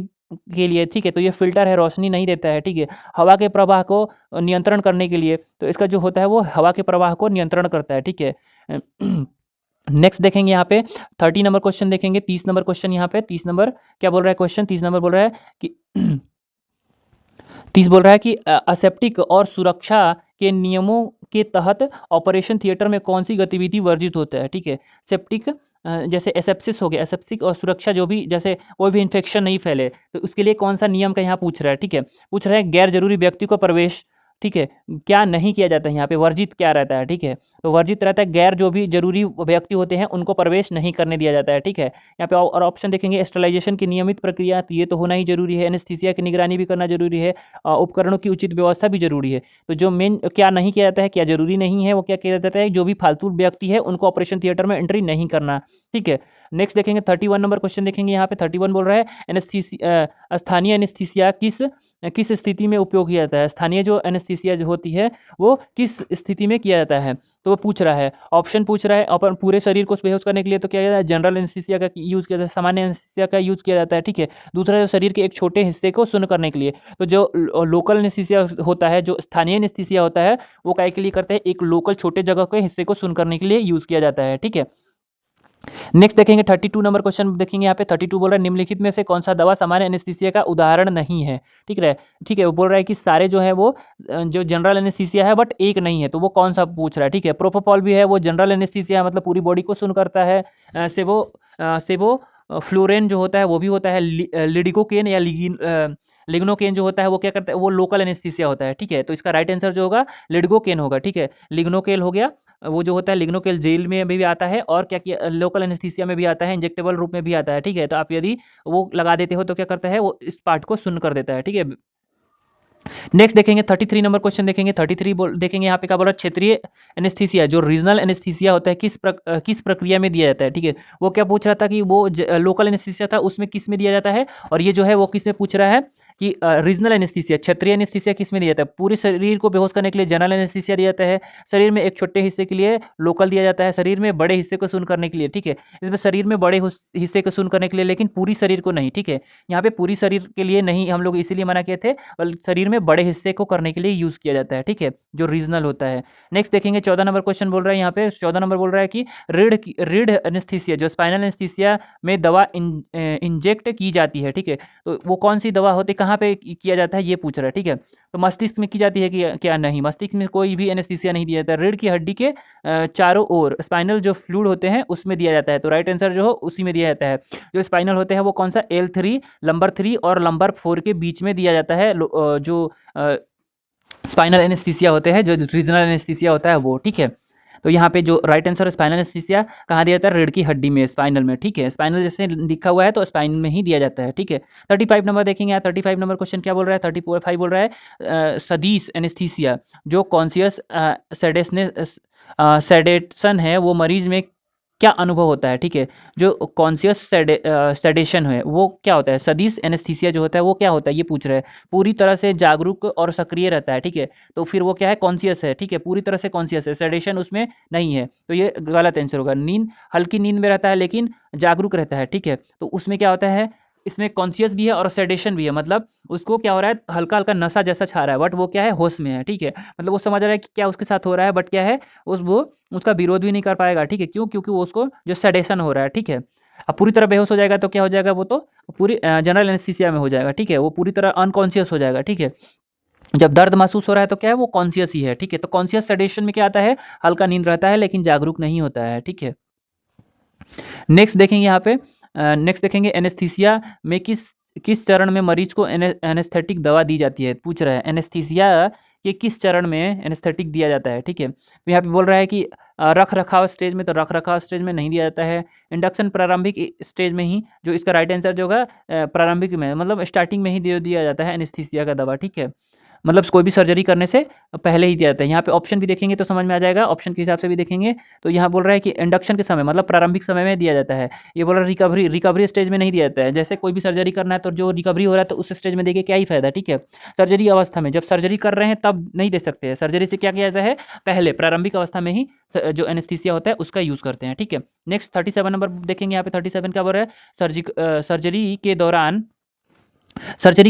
के लिए, ठीक है। तो ये फिल्टर है, रोशनी नहीं देता है, ठीक है। हवा के प्रवाह को नियंत्रण करने के लिए, तो इसका जो होता है वो हवा के प्रवाह को नियंत्रण करता है, ठीक है। नेक्स्ट देखेंगे यहाँ पे 30 नंबर क्वेश्चन देखेंगे। 30 नंबर क्वेश्चन यहाँ पे, 30 नंबर क्या बोल रहा है क्वेश्चन, 30 नंबर बोल रहा है कि 30 बोल रहा है कि असेप्टिक और सुरक्षा के नियमों के तहत ऑपरेशन थिएटर में कौन सी गतिविधि वर्जित होता है, ठीक है। सेप्टिक जैसे एसेप्सिस हो गया, एसेप्सिक और सुरक्षा जो भी, जैसे कोई भी इन्फेक्शन नहीं फैले, तो उसके लिए कौन सा नियम का यहाँ पूछ रहा है, ठीक है। पूछ रहा है गैर जरूरी व्यक्ति को प्रवेश, ठीक है, क्या नहीं किया जाता है यहाँ पे, वर्जित क्या रहता है, ठीक है। तो वर्जित रहता है गैर जो भी जरूरी व्यक्ति होते हैं उनको प्रवेश नहीं करने दिया जाता है, ठीक है। यहाँ पे और ऑप्शन देखेंगे, स्टरलाइजेशन की नियमित प्रक्रिया, तो ये तो होना ही जरूरी है। एनेस्थीसिया की निगरानी भी करना जरूरी है, उपकरणों की उचित व्यवस्था भी जरूरी है। तो जो मेन क्या नहीं किया जाता है, क्या जरूरी नहीं है, वो क्या किया जाता है, जो भी फालतू व्यक्ति है उनको ऑपरेशन थिएटर में एंट्री नहीं करना, ठीक है। नेक्स्ट देखेंगे 31 नंबर क्वेश्चन देखेंगे। यहाँ पे 31 बोल रहा है एनेस्थीसिया, स्थानीय एनेस्थीसिया किस स्थिति में उपयोग किया जाता है। स्थानीय जो एनेस्थीसिया जो होती है वो किस स्थिति में किया जाता है, तो वो पूछ रहा है। ऑप्शन पूछ रहा है अपन पूरे शरीर को बेहोश करने के लिए तो क्या जाता है, जनरल एनेस्थीसिया का यूज़ किया जाता है, सामान्य एनेस्थीसिया का यूज़ किया जाता है, ठीक है। दूसरा जो शरीर के एक छोटे हिस्से को सुन्न करने के लिए, तो जो लोकल एनेस्थीसिया होता है, जो स्थानीय एनेस्थीसिया होता है, वो काय के लिए करते हैं, एक लोकल छोटे जगह के हिस्से को सुन्न करने के लिए यूज़ किया जाता है, ठीक है। नेक्स्ट देखेंगे 32 नंबर क्वेश्चन देखेंगे। यहाँ पे 32 बोल रहा है निम्नलिखित में से कौन सा दवा सामान्य एनेस्थीसिया का उदाहरण नहीं है, ठीक है। वो बोल रहा है कि सारे जो है वो जो जनरल एनेस्थीसिया है बट एक नहीं है, तो वो कौन सा पूछ रहा है, ठीक है। प्रोपोफॉल भी है, वो जनरल एनेस्थीसिया है, मतलब पूरी बॉडी को सुन करता है। सेवो फ्लोरेन जो होता है वो भी होता है। लिडोकेन या लिग्नोकेन जो होता है वो क्या करता है, वो लोकल एनेस्थीसिया होता है, ठीक है। तो इसका राइट आंसर जो होगा लिडोकेन होगा, ठीक है। लिग्नोकेल हो गया, वो जो होता है लिग्नोकेल जेल में भी आता है और क्या किया लोकल एनेस्थीसिया में भी आता है, इंजेक्टेबल रूप में भी आता है, ठीक है। तो आप यदि वो लगा देते हो तो क्या करता है, वो इस पार्ट को सुन्न कर देता है, ठीक है। नेक्स्ट देखेंगे 33 नंबर क्वेश्चन देखेंगे। 33 देखेंगे यहाँ पे क्या बोल रहा है, क्षेत्रीय एनेस्थीसिया जो रीजनल एनेस्थीसिया होता है किस प्रक्रिया में दिया जाता है, ठीक है। वो क्या पूछ रहा था कि वो लोकल एनेस्थीसिया था उसमें किस में दिया जाता है, और ये जो है वो किस में पूछ रहा है कि रीजनल एनेस्थीसिया क्षेत्रीय एनेस्थीसिया किस में दिया जाता है। पूरे शरीर को बेहोश करने के लिए जनरल एनेस्थीसिया दिया जाता है, शरीर में एक छोटे हिस्से के लिए लोकल दिया जाता है, शरीर में बड़े हिस्से को सुन्न करने के लिए, ठीक है। इसमें शरीर में बड़े हिस्से को सुन्न करने के लिए, लेकिन पूरी शरीर को नहीं, ठीक है। यहाँ पे पूरी शरीर के लिए नहीं हम लोग इसीलिए मना किए थे, शरीर में बड़े हिस्से को करने के लिए यूज़ किया जाता है, ठीक है, जो रीजनल होता है। नेक्स्ट देखेंगे 14 नंबर क्वेश्चन बोल रहा है। यहाँ पे 14 नंबर बोल रहा है कि रीढ़ एनेस्थीसिया जो स्पाइनल एनेस्थीसिया में दवा इंजेक्ट की जाती है, ठीक है। तो वो कौन सी दवा होती है, कहाँ पे किया जाता है, ये पूछ रहा है, ठीक है। तो मस्तिष्क में की जाती है कि क्या, नहीं, मस्तिष्क में कोई भी एनेस्थीसिया नहीं दिया जाता है। रीढ़ की हड्डी के चारों ओर स्पाइनल जो फ्लूइड होते हैं उसमें दिया जाता है, तो राइट आंसर जो हो उसी में दिया जाता है। जो स्पाइनल होते हैं वो कौन सा L3 लंबर 3 और लंबर 4 के बीच में दिया जाता है, जो स्पाइनल एनेस्थीसिया होते हैं, जो रीजनल एनेस्थीसिया होता है वो, ठीक है। तो यहाँ पे जो राइट आंसर है स्पाइनल एनेस्थीसिया कहाँ दिया जाता है, रीढ़ की हड्डी में, स्पाइनल में, ठीक है। स्पाइनल जैसे लिखा हुआ है तो स्पाइन में ही दिया जाता है, ठीक है। 35 नंबर देखेंगे। यहाँ 35 नंबर क्वेश्चन क्या बोल रहा है, 35 बोल रहा है सदीश एनेस्थीसिया जो कॉन्शियस सेडेशन है वो मरीज में क्या अनुभव होता है, ठीक है। जो कॉन्शियस सेडेशन है वो क्या होता है, सदीश एनेस्थीसिया जो होता है वो क्या होता है, ये पूछ रहे हैं। पूरी तरह से जागरूक और सक्रिय रहता है, ठीक है। तो फिर वो क्या है, कॉन्शियस है, ठीक है, पूरी तरह से कॉन्शियस है, सेडेशन उसमें नहीं है, तो ये गलत आंसर होगा। नींद, हल्की नींद में रहता है लेकिन जागरूक रहता है, ठीक है। तो उसमें क्या होता है, इसमें कॉन्शियस भी है और सेडेशन भी है, मतलब उसको क्या हो रहा है, हल्का हल्का नशा जैसा छा रहा है, बट वो क्या है, होश में है, ठीक है। मतलब वो समझ रहा है कि क्या उसके साथ हो रहा है, बट क्या है वो उसका विरोध भी नहीं कर पाएगा, ठीक है। क्यों, क्योंकि वो उसको जो सेडेशन हो रहा है, ठीक है। अब पूरी तरह बेहोश हो जाएगा तो क्या हो जाएगा, वो तो पूरी जनरल एनेस्थीसिया में हो जाएगा, ठीक है। वो पूरी तरह अनकॉन्शियस हो जाएगा, ठीक है। जब दर्द महसूस हो रहा है तो क्या है, वो कॉन्शियस ही है, ठीक है। तो कॉन्शियस सेडेशन में क्या आता है, हल्का नींद रहता है लेकिन जागरूक नहीं होता है, ठीक है। नेक्स्ट देखेंगे यहाँ पे, नेक्स्ट देखेंगे एनेस्थीसिया में किस चरण में मरीज को एनेस्थेटिक दवा दी जाती है, पूछ रहा है एनेस्थीसिया के किस चरण में एनेस्थेटिक दिया जाता है, ठीक है। तो यहाँ पे बोल रहा है कि रख रखाव स्टेज में, तो रख रखाव स्टेज में नहीं दिया जाता है। इंडक्शन प्रारंभिक स्टेज में ही, जो इसका राइट आंसर जो होगा प्रारंभिक में, मतलब स्टार्टिंग में ही दे दिया जाता है एनेस्थीसिया का दवा, ठीक है। मतलब कोई भी सर्जरी करने से पहले ही दिया जाता है। यहाँ पे ऑप्शन भी देखेंगे तो समझ में आ जाएगा, ऑप्शन के हिसाब से भी देखेंगे तो यहाँ बोल रहा है कि इंडक्शन के समय, मतलब प्रारंभिक समय में दिया जाता है। ये बोल रहा है रिकवरी स्टेज में नहीं दिया जाता है। जैसे कोई भी सर्जरी करना है तो जो रिकवरी हो रहा है तो उस स्टेज में देखिए क्या ही फायदा, ठीक है। सर्जरी अवस्था में, जब सर्जरी कर रहे हैं तब नहीं दे सकते हैं, सर्जरी से क्या किया जाता है, पहले प्रारंभिक अवस्था में ही जो एनेस्थीसिया होता है उसका यूज़ करते हैं, ठीक है। नेक्स्ट 37 नंबर देखेंगे। यहाँ पे 37 क्या बोल रहा है, सर्जरी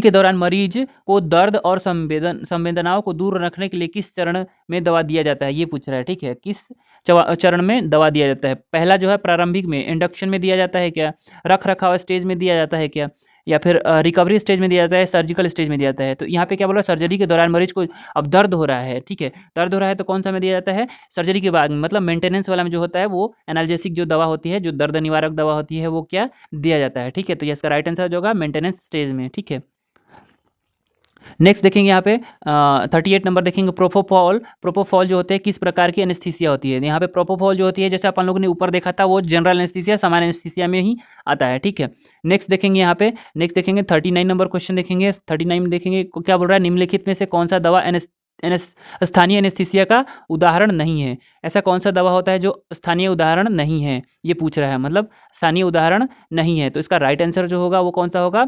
के दौरान मरीज को दर्द और संवेदनाओं को दूर रखने के लिए किस चरण में दवा दिया जाता है, ये पूछ रहा है, ठीक है। किस चरण में दवा दिया जाता है, पहला जो है प्रारंभिक में, इंडक्शन में दिया जाता है क्या, रख रखाव स्टेज में दिया जाता है क्या, या फिर रिकवरी स्टेज में दिया जाता है, सर्जिकल स्टेज में दिया जाता है। तो यहाँ पे क्या बोल रहा है, सर्जरी के दौरान मरीज को अब दर्द हो रहा है, ठीक है, दर्द हो रहा है तो कौन सा में दिया जाता है, सर्जरी के बाद, मतलब मेंटेनेंस वाला में जो होता है वो एनाल्जेसिक जो दवा होती है, जो दर्द निवारक दवा होती है वो क्या दिया जाता है, ठीक है। तो ये इसका राइट आंसर जो होगा मेंटेनेंस स्टेज में, ठीक है। नेक्स्ट देखेंगे यहाँ पे 38 नंबर देखेंगे। प्रोपोफॉल जो होते हैं किस प्रकार की एनेस्थीसिया होती है। यहाँ पे प्रोपोफॉल जो होती है, जैसे अपन लोगों ने ऊपर देखा था, वो जनरल एनेस्थीसिया, सामान्य एनेस्थीसिया में ही आता है, ठीक है। नेक्स्ट देखेंगे यहाँ पे, नेक्स्ट देखेंगे 39 नंबर क्वेश्चन देखेंगे। 39 देखेंगे क्या बोल रहा है, निम्नलिखित में से कौन सा दवा स्थानीय एनेस्थीसिया का उदाहरण नहीं है। ऐसा कौन सा दवा होता है जो स्थानीय उदाहरण नहीं है, ये पूछ रहा है, मतलब स्थानीय उदाहरण नहीं है। तो इसका राइट आंसर जो होगा वो कौन सा होगा,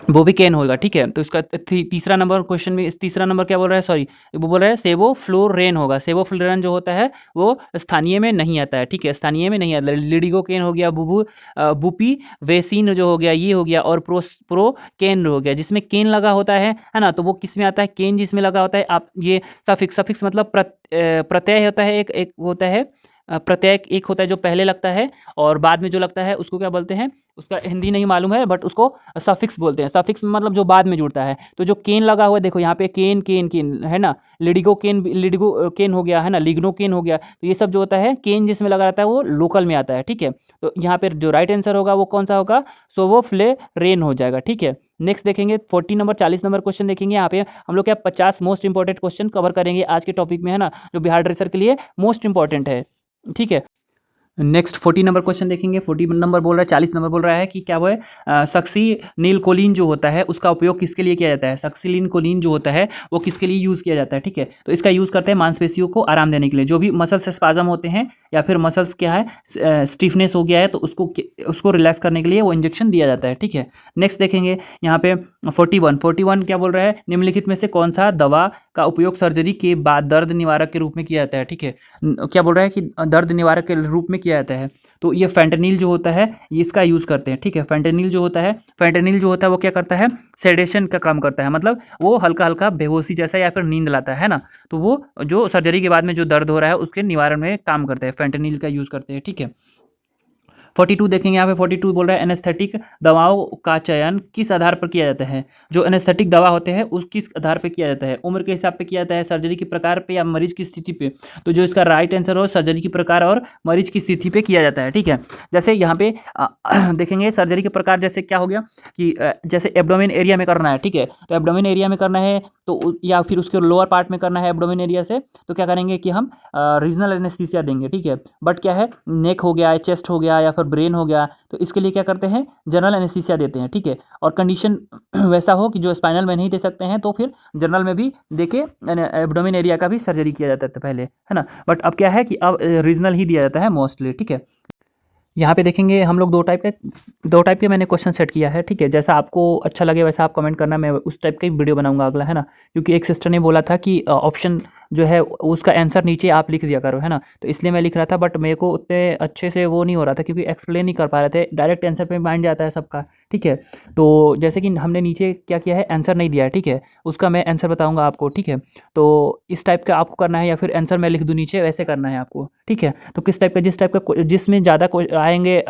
बोविकेन होगा। ठीक है, तो इसका तीसरा नंबर क्वेश्चन में तीसरा नंबर क्या बोल रहा है, सॉरी वो बोल रहा है सेवोफ्लोरेन होगा। सेवोफ्लोरेन जो होता है वो स्थानीय में नहीं आता है। ठीक है, स्थानीय में नहीं आता। लिडिगोकेन हो गया, बुपी वेसिन जो हो गया, ये हो गया, और प्रोकेन हो गया, जिसमें केन लगा होता है ना, तो वो किस में आता है, केन जिसमें लगा होता है। आप ये सफिक्स मतलब प्रत्यय होता है, एक होता है प्रत्यय, एक होता है जो पहले लगता है और बाद में जो लगता है उसको क्या बोलते हैं, उसका हिंदी नहीं मालूम है, बट उसको सफिक्स बोलते हैं। सफिक्स मतलब जो बाद में जुड़ता है। तो जो केन लगा हुआ है, देखो यहाँ पे केन केन केन है ना, लिडिगो केन हो गया है ना, लिग्नो केन हो गया, तो ये सब जो होता है केन जिसमें लगा रहता है वो लोकल में आता है। ठीक है, तो यहाँ पे जो राइट आंसर होगा वो कौन सा होगा, सेवोफ्लोरेन हो जाएगा। ठीक है, नेक्स्ट देखेंगे 40 नंबर क्वेश्चन देखेंगे। यहाँ पे हम लोग क्या 50 मोस्ट इंपॉर्टेंट क्वेश्चन कवर करेंगे आज के टॉपिक में, है ना, जो बिहार ड्रेसर के लिए मोस्ट इंपॉर्टेंट है। ठीक है, नेक्स्ट 40 नंबर क्वेश्चन देखेंगे। 40 नंबर बोल रहा है, 40 नंबर बोल रहा है कि क्या वो है, सक्सीनिलकोलिन जो होता है उसका उपयोग किसके लिए किया जाता है। सक्सीनिलकोलिन जो होता है वो किसके लिए यूज़ किया जाता है। ठीक है, तो इसका यूज़ करते हैं मांसपेशियों को आराम देने के लिए, जो भी मसल्स स्पाजम होते हैं या फिर मसल्स क्या है स्टिफनेस हो गया है, तो उसको रिलैक्स करने के लिए वो इंजेक्शन दिया जाता है। ठीक है, नेक्स्ट देखेंगे यहाँ पे 41 क्या बोल रहा है, निम्नलिखित में से कौन सा दवा का उपयोग सर्जरी के बाद दर्द निवारक के रूप में किया जाता है। ठीक है, क्या बोल रहा है कि दर्द निवारक के रूप में किया जाता है, तो ये फेंटेनिल जो होता है ये इसका यूज़ करते हैं। ठीक है, फेंटेनिल जो होता है वो क्या करता है, सेडेशन का काम करता है, मतलब वो हल्का हल्का बेहोशी जैसा या फिर नींद लाता है ना, तो वो जो सर्जरी के बाद में जो दर्द हो रहा है उसके निवारण में काम करते हैं, फेंटेनिल का यूज़ करते हैं। ठीक है, 42 देखेंगे। यहाँ पे 42 बोल रहा है एनेस्थेटिक दवाओं का चयन किस आधार पर किया जाता है। जो एनेस्थेटिक दवा होते हैं उस किस आधार पर किया जाता है, उम्र के हिसाब पे किया जाता है, सर्जरी के प्रकार पे, या मरीज की स्थिति पे। तो जो इसका राइट आंसर हो, सर्जरी के प्रकार और मरीज की स्थिति पे किया जाता है। ठीक है, जैसे यहाँ पे देखेंगे सर्जरी के प्रकार, जैसे क्या हो गया कि जैसे एब्डोमेन एरिया में करना है। ठीक है, तो एब्डोमेन एरिया में करना है तो, या फिर उसके लोअर पार्ट में करना है एब्डोमेन एरिया से, तो क्या करेंगे कि हम रीजनल एनेस्थीसिया देंगे। ठीक है, बट क्या है, नेक हो गया, चेस्ट हो गया या फिर ब्रेन हो गया, तो इसके लिए क्या करते हैं, जनरल एनेस्थीसिया देते हैं। ठीक है, और कंडीशन वैसा हो कि जो स्पाइनल में नहीं दे सकते हैं तो फिर जनरल में भी देके एब्डोमेन एरिया का भी सर्जरी किया जाता था पहले, है ना, बट अब क्या है कि अब रीजनल ही दिया जाता है मोस्टली। ठीक है, यहाँ पे देखेंगे हम लोग दो टाइप के मैंने क्वेश्चन सेट किया है। ठीक है, जैसा आपको अच्छा लगे वैसा आप कमेंट करना, मैं उस टाइप का ही वीडियो बनाऊंगा अगला, है ना, क्योंकि एक सिस्टर ने बोला था कि ऑप्शन जो है उसका आंसर नीचे आप लिख दिया करो, है ना, तो इसलिए मैं लिख रहा था, बट मेरे को उतने अच्छे से वो नहीं हो रहा था क्योंकि एक्सप्लेन नहीं कर पा रहे थे, डायरेक्ट आंसर पे माइंड जाता है सबका। ठीक है, तो जैसे कि हमने नीचे क्या किया है, आंसर नहीं दिया है। ठीक है, उसका मैं आंसर बताऊँगा आपको। ठीक है, तो इस टाइप का आपको करना है या फिर आंसर मैं लिख दूँ नीचे, वैसे करना है आपको। ठीक है, तो जिस टाइप का जिसमें ज़्यादा आएंगे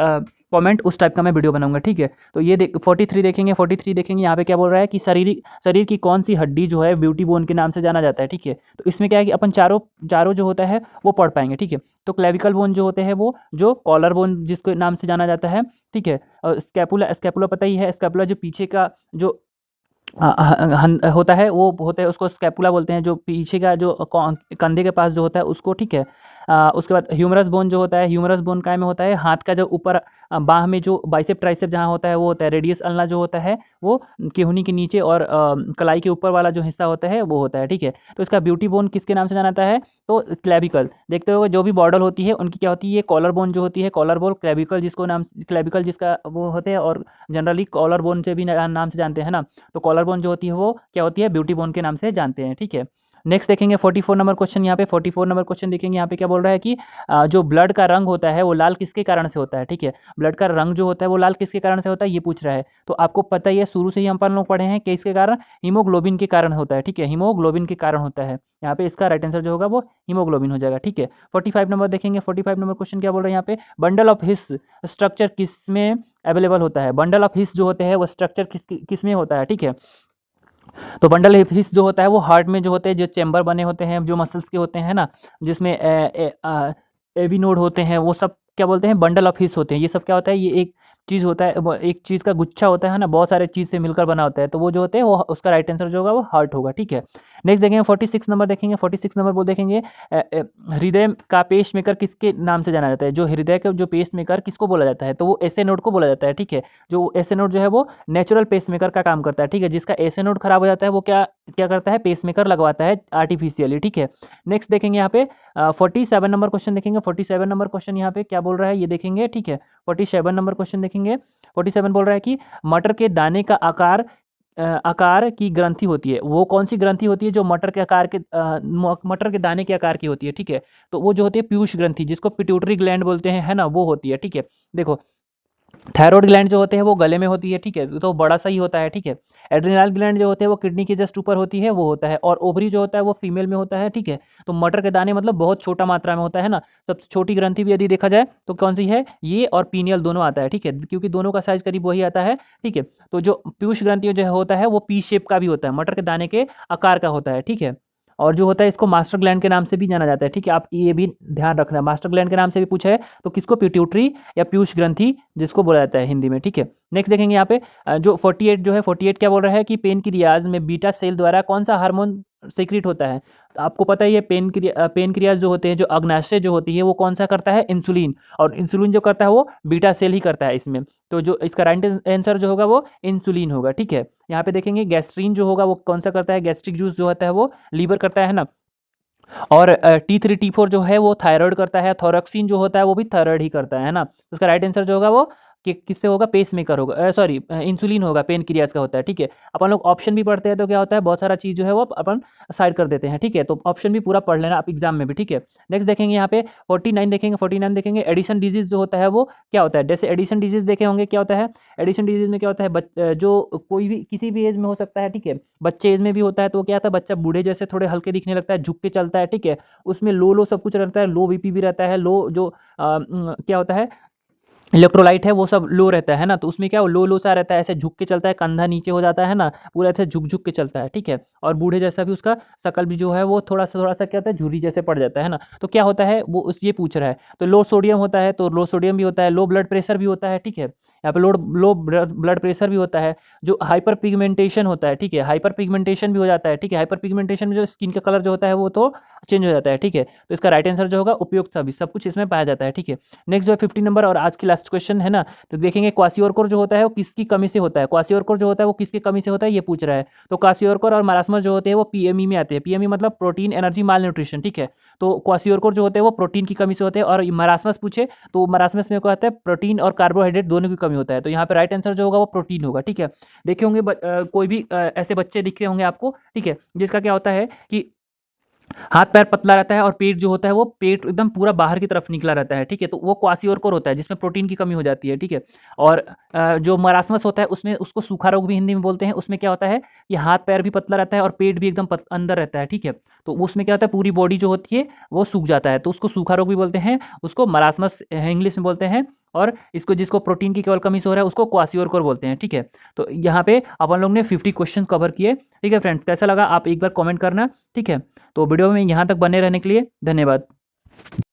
कमेंट, उस टाइप का मैं वीडियो बनाऊंगा। ठीक है, तो ये 43 देखेंगे। यहाँ पे क्या बोल रहा है कि शरीर की कौन सी हड्डी जो है ब्यूटी बोन के नाम से जाना जाता है। ठीक है, तो इसमें क्या है कि अपन चारों जो होता है वो पढ़ पाएंगे। ठीक है, तो क्लेविकल बोन जो होते हैं वो जो कॉलर बोन जिसके नाम से जाना जाता है। ठीक है, और स्कैपुला पता ही है, स्कैपुला जो पीछे का जो होता है वो होता है, उसको स्कैपुला बोलते हैं, जो पीछे का जो कंधे के पास जो होता है उसको। ठीक है, उसके बाद ह्यूमरस बोन जो होता है, ह्यूमरस बोन काय में होता है, हाथ का जो ऊपर बाह में जो बाइसेप ट्राइसेप जहाँ होता है वो होता है। रेडियस अल्ना जो होता है वो केहूनी के नीचे और कलाई के ऊपर वाला जो हिस्सा होता है वो होता है। ठीक है, तो इसका ब्यूटी बोन किसके नाम से जाना जाता है, तो क्लेविकल। देखते हो जो भी बॉर्डर होती है उनकी क्या होती है, कॉलर बोन जो होती है, कॉलर बोन क्लेविकल जिसका वो होते हैं, और जनरली कॉलर बोन से भी नाम से जानते हैं ना, तो कॉलर बोन जो होती है वो क्या होती है, ब्यूटी बोन के नाम से जानते हैं। ठीक है, नेक्स्ट देखेंगे 44 नंबर क्वेश्चन। यहाँ पे 44 नंबर क्वेश्चन देखेंगे। यहाँ पे क्या बोल रहा है कि जो ब्लड का रंग होता है वो लाल किसके कारण से होता है। ठीक है, ब्लड का रंग जो होता है वो लाल किसके कारण से होता है ये पूछ रहा है। तो आपको पता ही है, शुरू से ही हम अपन लोग पढ़े हैं कि इसके कारण हीमोग्लोबिन के कारण होता है। ठीक है, हीमोग्लोबिन के कारण होता है। यहाँ पे इसका राइट आंसर जो होगा वो हीमोग्लोबिन हो जाएगा। ठीक है, 45 नंबर देखेंगे। 45 नंबर क्वेश्चन क्या बोल रहे हैं यहाँ पे, बंडल ऑफ हिस स्ट्रक्चर किस में अवेलेबल होता है। बंडल ऑफ हिस जो होते हैं वो स्ट्रक्चर किस में होता है। ठीक है, तो बंडल ऑफ हिस जो होता है वो हार्ट में जो होते हैं, जो चैम्बर बने होते हैं जो मसल्स के होते हैं ना, जिसमें एवी नोड होते हैं, वो सब क्या बोलते हैं, बंडल ऑफ हिस होते हैं। ये सब क्या होता है, ये एक चीज़ होता है, एक चीज़ का गुच्छा होता है ना, बहुत सारे चीज़ से मिलकर बना होता है, तो वो जो होते हैं वो उसका राइट आंसर जो होगा वो हार्ट होगा। ठीक है, नेक्स्ट देखेंगे 46 नंबर देखेंगे। 46 नंबर बोल देखेंगे हृदय का पेस मेकर किसके नाम से जाना जाता है? जो हृदय का जो पेस मेकर किसको बोला जाता है? तो वो एसए नोड को बोला जाता है, ठीक है। जो एसए नोड जो है वो नेचुरल पेस मेकर का काम करता है, ठीक है। जिसका एसए नोड खराब हो जाता है वो क्या क्या करता है? पेस मेकर लगवाता है आर्टिफिशियली, ठीक है। नेक्स्ट देखेंगे यहाँ पे 47 नंबर क्वेश्चन देखेंगे। 47 नंबर क्वेश्चन यहाँ पे क्या बोल रहा है ये देखेंगे, ठीक है। 47 नंबर क्वेश्चन देखेंगे। 47 बोल रहा है कि मटर के दाने का आकार की ग्रंथि होती है। वो कौन सी ग्रंथि होती है जो मटर के आकार के मटर के दाने के आकार की होती है, ठीक है। तो वो जो होती है पीयूष ग्रंथि, जिसको पिट्यूटरी ग्लैंड बोलते हैं, है ना, वो होती है, ठीक है। देखो थायराइड ग्लैंड जो होते हैं वो गले में होती है, ठीक है, तो बड़ा सा ही होता है, ठीक है। एड्रिनल ग्लैंड जो होते हैं वो किडनी के जस्ट ऊपर होती है, वो होता है। और ओवरी जो होता है वो फीमेल में होता है, ठीक है। तो मटर के दाने मतलब बहुत छोटा मात्रा में होता है ना। सबसे छोटी ग्रंथि भी यदि देखा जाए तो कौन सी है? ये और पीनियल दोनों आता है, ठीक है, क्योंकि दोनों का साइज करीब वही आता है, ठीक है। तो जो पीयूष ग्रंथि जो होता है वो पी शेप का भी होता है, मटर के दाने के आकार का होता है, ठीक है। और जो होता है इसको मास्टर ग्लैंड के नाम से भी जाना जाता है, ठीक है। आप ये भी ध्यान रखना, मास्टर ग्लैंड के नाम से भी पूछा है तो किसको? पिट्यूटरी या पीयूष ग्रंथि जिसको बोला जाता है हिंदी में, ठीक है। नेक्स्ट देखेंगे यहाँ पे जो 48 जो है 48 क्या बोल रहा है कि पेनक्रियाज में बीटा सेल द्वारा कौन सा हार्मोन सीक्रेट होता है? तो आपको पता ही है पेनक्रियाज जो होते हैं, जो अग्नाशय जो होती है वो कौन सा करता है? इंसुलिन। और इंसुलिन जो करता है वो बीटा सेल ही करता है इसमें। तो जो इसका राइट आंसर जो होगा वो इंसुलिन होगा, ठीक है। यहाँ पे देखेंगे गैस्ट्रीन जो होगा वो कौन सा करता है? गैस्ट्रिक जूस जो होता है वो लीवर करता है ना। और T3 T4 जो है वो थायराइड करता है। थोरक्सिन जो होता है वो भी थायराइड ही करता है ना। तो उसका राइट आंसर जो होगा वो किससे होगा? पेस मेकर होगा, सॉरी इंसुलिन होगा, पेनक्रियाज का होता है, ठीक है। अपन लोग ऑप्शन भी पढ़ते हैं तो क्या होता है, बहुत सारा चीज़ जो है वो अपन साइड कर देते हैं, ठीक है। तो ऑप्शन भी पूरा पढ़ लेना आप एग्जाम में भी, ठीक है। नेक्स्ट देखेंगे यहाँ पे 49 देखेंगे। 49 देखेंगे एडिशन डिजीज जो होता है वो क्या होता है? जैसे एडिशन डिजीज देखे होंगे, क्या होता है एडिशन डिजीज में? क्या होता है जो कोई भी किसी भी एज में हो सकता है, ठीक है। बच्चे एज में भी होता है तो क्या होता है? बच्चा बूढ़े जैसे थोड़े हल्के दिखने लगता है, झुक के चलता है, ठीक है। उसमें लो सब कुछ रहता है, लो बीपी भी रहता है, लो जो क्या होता है इलेक्ट्रोलाइट है वो सब लो रहता है ना। तो उसमें क्या लो सा रहता है, ऐसे झुक के चलता है, कंधा नीचे हो जाता है ना, पूरा ऐसे झुक के चलता है, ठीक है। और बूढ़े जैसा भी उसका शकल भी जो है वो थोड़ा सा क्या होता है? झुर्री जैसे पड़ जाता है ना। तो क्या होता है वो ये पूछ रहा है। तो लो सोडियम होता है, तो लो सोडियम भी होता है, लो ब्लड प्रेशर भी होता है, ठीक है। यहाँ पे लो ब्लड प्रेशर भी होता है। जो हाइपर पिगमेंटेशन होता है, ठीक है, हाइपर पिगमेंटेशन भी हो जाता है, ठीक है। हाइपर पिगमेंटेशन में जो स्किन का कलर जो होता है वो तो चेंज हो जाता है, ठीक है। तो इसका राइट आंसर जो होगा उपयुक्त सभी, सब कुछ इसमें पाया जाता है, ठीक है। नेक्स्ट जो है 50 नंबर और आज की लास्ट क्वेश्चन है ना। तो देखेंगे क्वासियोरकोर जो होता है वो किसकी कमी से होता है? क्वासियोरकोर जो होता है वो किसकी कमी से होता है ये पूछ रहा है। तो क्वासियोरकोर और मारास्मस जो होते हैं वो पीएमई में आते हैं। पीएमई मतलब प्रोटीन एनर्जी माल न्यूट्रिशन, ठीक है। तो क्वासियोरकोर जो होते हैं वो प्रोटीन की कमी से होते हैं। और मारास्मस पूछे तो मारास्मस में क्या होता है? प्रोटीन और कार्बोहाइड्रेट दोनों की कमी होता है। तो यहाँ पे राइट आंसर जो होगा वो प्रोटीन होगा, ठीक है। देखे होंगे कोई भी ऐसे बच्चे दिखते होंगे आपको, ठीक है, जिसका क्या होता है कि हाथ पैर पतला रहता है और पेट जो होता है वो पेट एकदम पूरा बाहर की तरफ निकला रहता है, ठीक है। तो वो क्वासियोरकोर होता है जिसमें प्रोटीन की कमी हो जाती है, ठीक है। और जो मरासमस होता है उसमें उसको सूखा रोग भी हिंदी में बोलते हैं। उसमें क्या होता है कि हाथ पैर भी पतला रहता है और पेट भी एकदम अंदर रहता है, ठीक है। तो उसमें क्या होता है पूरी बॉडी जो होती है वो सूख जाता है, तो उसको सूखा रोग भी बोलते हैं, उसको मरासमस इंग्लिश में बोलते हैं। और इसको जिसको प्रोटीन की केवल कमी से हो रहा है उसको क्वासियोरकोर बोलते हैं, ठीक है। तो यहाँ पे अपन लोग ने 50 क्वेश्चन कवर किए, ठीक है फ्रेंड्स। कैसा लगा आप एक बार कमेंट करना, ठीक है। तो वीडियो में यहाँ तक बने रहने के लिए धन्यवाद।